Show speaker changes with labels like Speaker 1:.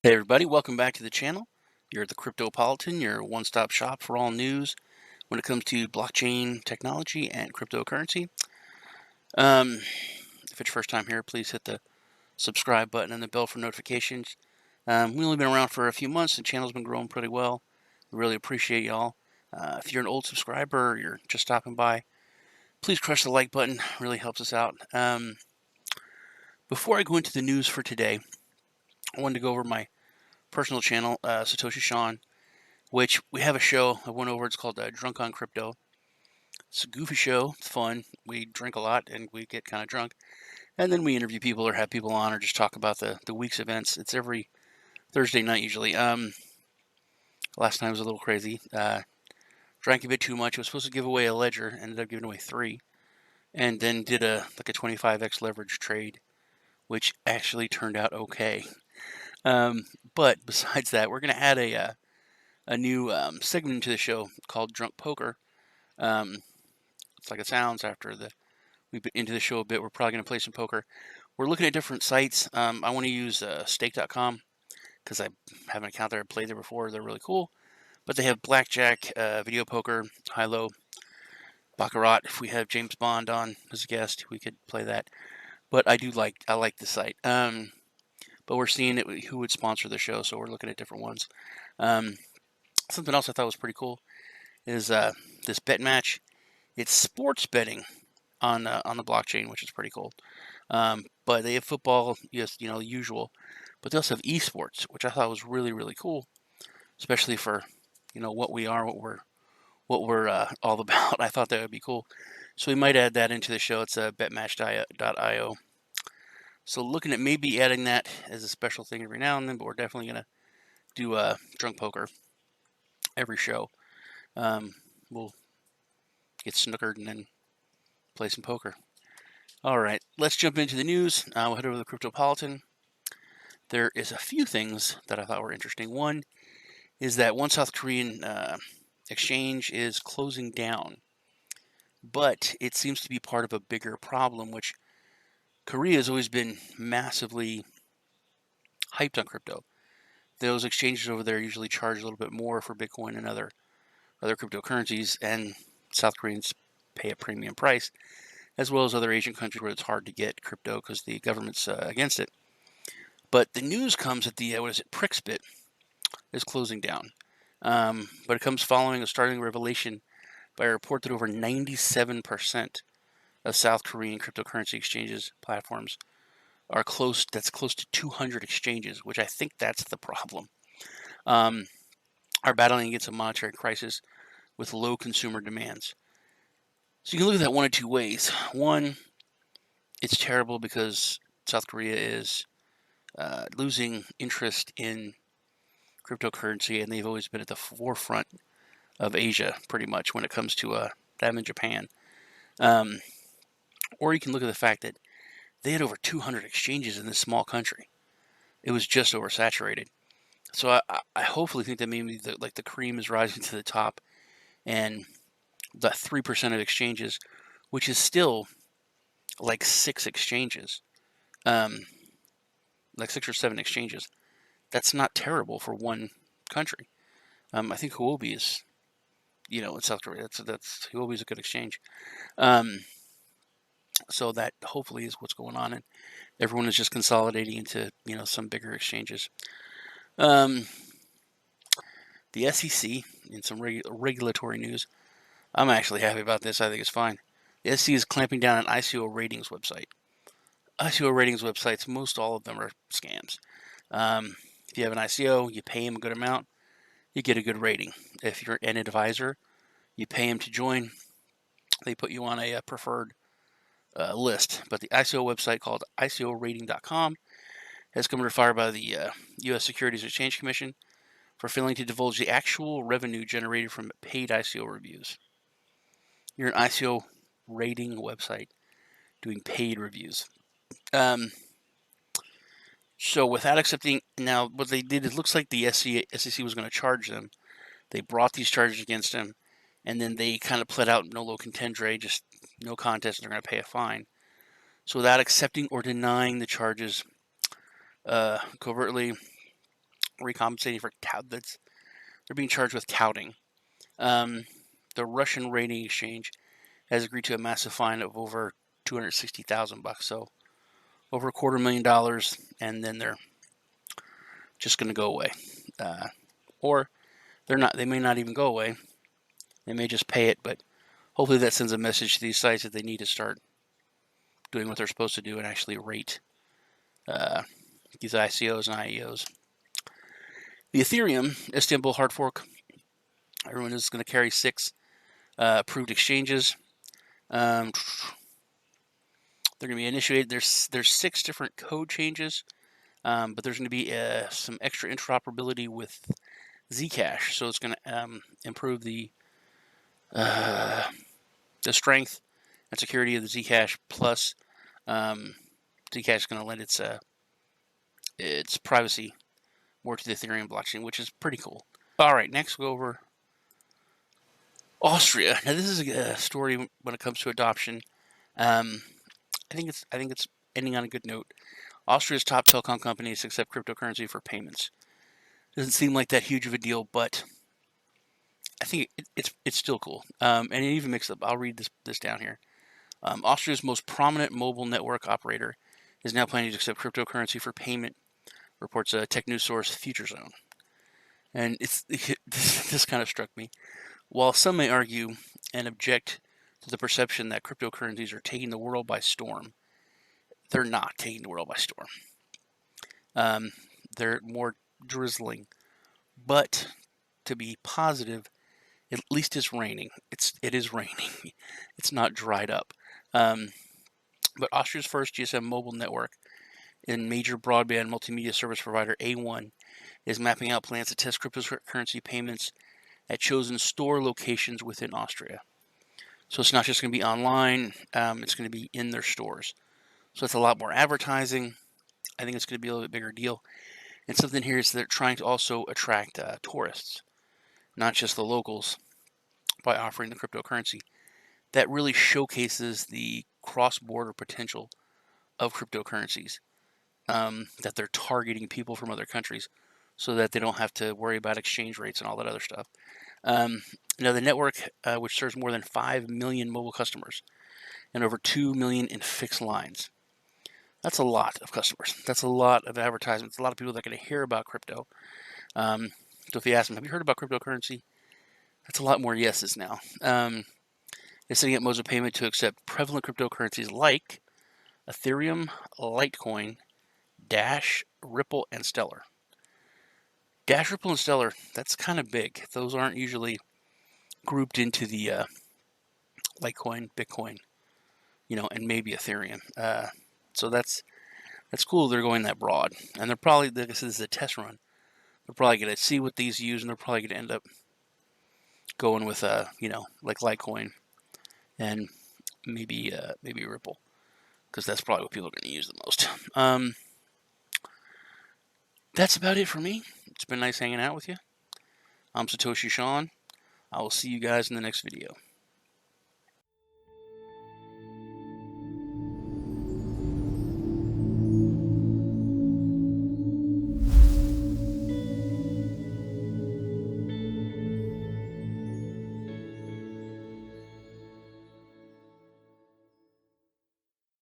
Speaker 1: Hey everybody, welcome back to the channel. You're at the Cryptopolitan, your one-stop shop for all news when it comes to blockchain technology and cryptocurrency. If it's your first time here, please hit the subscribe button and the bell for notifications. We've only been around for a few months. The channel's been growing pretty well. We really appreciate y'all. If you're an old subscriber or you're just stopping by, please crush the like button. It really helps us out. Before I go into the news for today, I wanted to go over my personal channel, Satoshi Sean, which we have a show I went over. It's called Drunk on Crypto. It's a goofy show. It's fun. We drink a lot and we get kind of drunk. And then we interview people or have people on or just talk about the week's events. It's every Thursday night usually. Last time was a little crazy. Drank a bit too much. I was supposed to give away a ledger. Ended up giving away 3. And then did a 25x leverage trade, which actually turned out okay. But besides that, we're going to add a new segment to the show called Drunk Poker. It's like it sounds. After we've been into the show a bit, we're probably going to play some poker. We're looking at different sites. I want to use stake.com because I have an account there. I've played there before. They're really cool. But they have blackjack, video poker, high-low, baccarat. If we have James Bond on as a guest, we could play that. But I like the site. But we're seeing who would sponsor the show, so we're looking at different ones. Something else I thought was pretty cool is this bet match. It's sports betting on the blockchain, which is pretty cool. But they have football, yes, the usual. But they also have esports, which I thought was really, really cool, especially for what we are, what we're all about. I thought that would be cool. So we might add that into the show. It's betmatch.io. So looking at maybe adding that as a special thing every now and then, but we're definitely gonna do drunk poker every show. We'll get snookered and then play some poker. All right, let's jump into the news. We'll head over to the Cryptopolitan. There is a few things that I thought were interesting. One is that one South Korean exchange is closing down, but it seems to be part of a bigger problem, which Korea has always been massively hyped on crypto. Those exchanges over there usually charge a little bit more for Bitcoin and other cryptocurrencies, and South Koreans pay a premium price, as well as other Asian countries where it's hard to get crypto because the government's against it. But the news comes that the Prixbit is closing down. But it comes following a startling revelation by a report that over 97% of South Korean cryptocurrency exchanges platforms are close to 200 exchanges, which I think that's the problem. Are battling against a monetary crisis with low consumer demands. So you can look at that one of two ways. One, it's terrible because South Korea is losing interest in cryptocurrency, and they've always been at the forefront of Asia, pretty much, when it comes to them in Japan. Or you can look at the fact that they had over 200 exchanges in this small country. It was just oversaturated. So I hopefully think that maybe the cream is rising to the top, and the 3% of exchanges, which is still like 6 exchanges, like 6 or 7 exchanges. That's not terrible for one country. I think Huobi is, in South Korea. That's Huobi is a good exchange. So that hopefully is what's going on, and everyone is just consolidating into some bigger exchanges. The SEC, in some regulatory news, I'm actually happy about this. I think it's fine. The SEC is clamping down on ICO ratings website. ICO ratings websites, most all of them are scams. If you have an ICO, you pay them a good amount, you get a good rating. If you're an advisor, you pay them to join, they put you on a preferred list. But the ICO website called ICOrating.com has come under fire by the U.S. Securities and Exchange Commission for failing to divulge the actual revenue generated from paid ICO reviews. You're an ICO rating website doing paid reviews. So without accepting, now what they did, it looks like the SEC was going to charge them. They brought these charges against them, and then they kind of pled out nolo contendere, just no contest, and they're going to pay a fine. So without accepting or denying the charges covertly, recompensating for they're being charged with touting. The Russian rating exchange has agreed to a massive fine of over $260,000, so over $250,000, and then they're just going to go away, or they're not. They may not even go away. They may just pay it, but hopefully that sends a message to these sites that they need to start doing what they're supposed to do and actually rate these ICOs and IEOs. The Ethereum Istanbul hard fork, everyone is going to carry 6 approved exchanges. They're going to be initiated. There's 6 different code changes, but there's going to be some extra interoperability with ZCash, so it's going to improve the strength and security of the ZCash. Plus, ZCash is going to lend its privacy more to the Ethereum blockchain, which is pretty cool. All right, next we'll go over Austria. Now, this is a story when it comes to adoption. I think it's ending on a good note. Austria's top telecom companies accept cryptocurrency for payments. Doesn't seem like that huge of a deal, but I think it's still cool. And it even mixed up. I'll read this down here. Austria's most prominent mobile network operator is now planning to accept cryptocurrency for payment, reports a tech news source FutureZone. And this kind of struck me. While some may argue and object to the perception that cryptocurrencies are taking the world by storm, they're not taking the world by storm. They're more drizzling. But to be positive, at least it's raining. It is raining. It's not dried up. But Austria's first GSM mobile network and major broadband multimedia service provider A1 is mapping out plans to test cryptocurrency payments at chosen store locations within Austria. So it's not just going to be online, it's going to be in their stores. So it's a lot more advertising. I think it's going to be a little bit bigger deal. And something here is they're trying to also attract tourists, not just the locals, by offering the cryptocurrency. That really showcases the cross-border potential of cryptocurrencies, that they're targeting people from other countries so that they don't have to worry about exchange rates and all that other stuff. Now, the network, which serves more than 5 million mobile customers and over 2 million in fixed lines. That's a lot of customers. That's a lot of advertisements. A lot of people that are going to hear about crypto. So if you ask them, have you heard about cryptocurrency? That's a lot more yeses now. It's setting up modes of payment to accept prevalent cryptocurrencies like Ethereum, Litecoin, Dash, Ripple, and Stellar. Dash, Ripple, and Stellar, that's kind of big. Those aren't usually grouped into the Litecoin, Bitcoin, and maybe Ethereum. So that's cool. They're going that broad, and they're probably, like I said, this is a test run. They're probably going to see what these use, and they're probably going to end up going with like Litecoin and maybe Ripple, because that's probably what people are going to use the most. That's about it for me. It's been nice hanging out with you. I'm Satoshi Sean. I will see you guys in the next video.